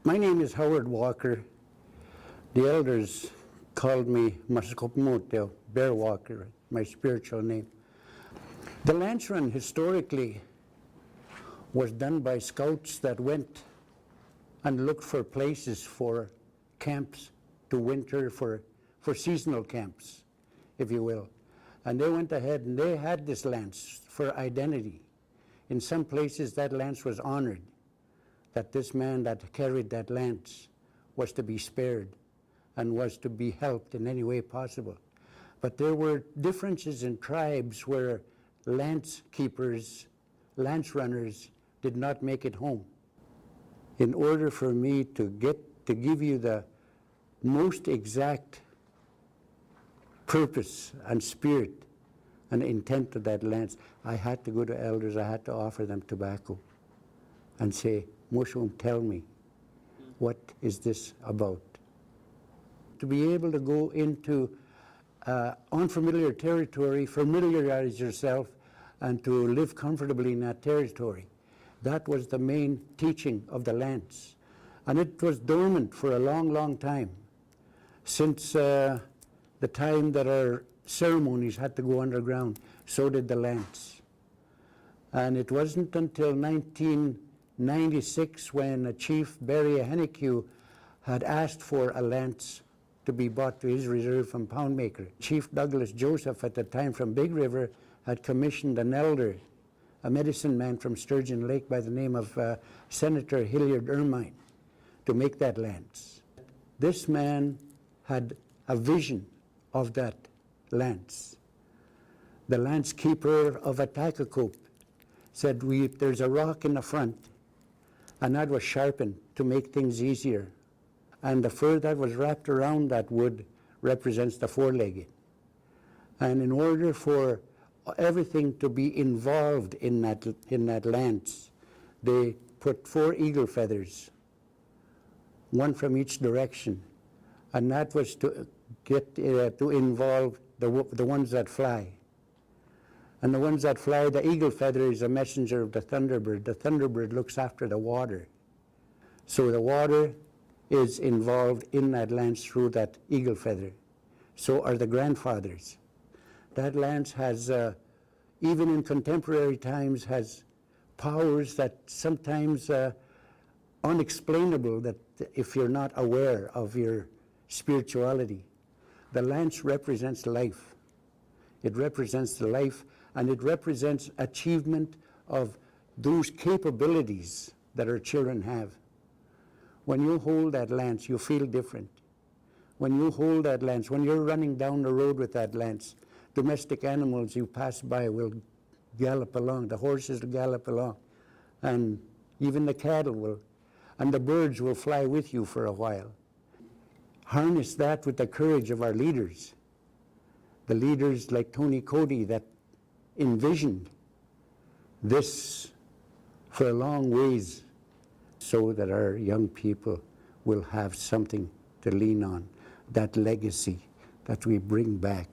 My name is Howard Walker. The elders called me Maskopmote, Bear Walker, my spiritual name. The Lance Run historically was done by scouts that went and looked for places for camps to winter, for seasonal camps, if you will. And they went ahead and they had this lance for identity. In some places that lance was honored, that this man that carried that lance was to be spared and was to be helped in any way possible. But there were differences in tribes where lance keepers, lance runners did not make it home. In order for me to give you the most exact purpose and spirit and intent of that lance, I had to go to elders, I had to offer them tobacco and say, Moshum, tell me, what is this about? To be able to go into unfamiliar territory, familiarize yourself, and to live comfortably in that territory. That was the main teaching of the lance. And it was dormant for a long, long time, since the time that our ceremonies had to go underground. So did the lance. And it wasn't until 1996 when Chief Barry Agecoutay had asked for a lance to be brought to his reserve from Poundmaker. Chief Douglas Joseph at the time from Big River had commissioned an elder, a medicine man from Sturgeon Lake by the name of Senator Hilliard Ermine, to make that lance. This man had a vision of that lance. The lance keeper of Agecoutay said, there's a rock in the front, and that was sharpened to make things easier. And the fur that was wrapped around that wood represents the four-legged. And in order for everything to be involved in that lance, they put 4 eagle feathers, one from each direction, and that was to get to involve the ones that fly. And the ones that fly, the eagle feather is a messenger of the thunderbird. The thunderbird looks after the water. So the water is involved in that lance through that eagle feather. So are the grandfathers. That lance has, even in contemporary times, has powers that sometimes unexplainable, that if you're not aware of your spirituality. The lance represents life. It represents the life, and it represents achievement of those capabilities that our children have. When you hold that lance, you feel different. When you hold that lance, when you're running down the road with that lance, domestic animals you pass by will gallop along, the horses will gallop along, and even the cattle will, and the birds will fly with you for a while. Harness that with the courage of our leaders, the leaders like Tony Cody that envisioned this for a long ways, so that our young people will have something to lean on, that legacy that we bring back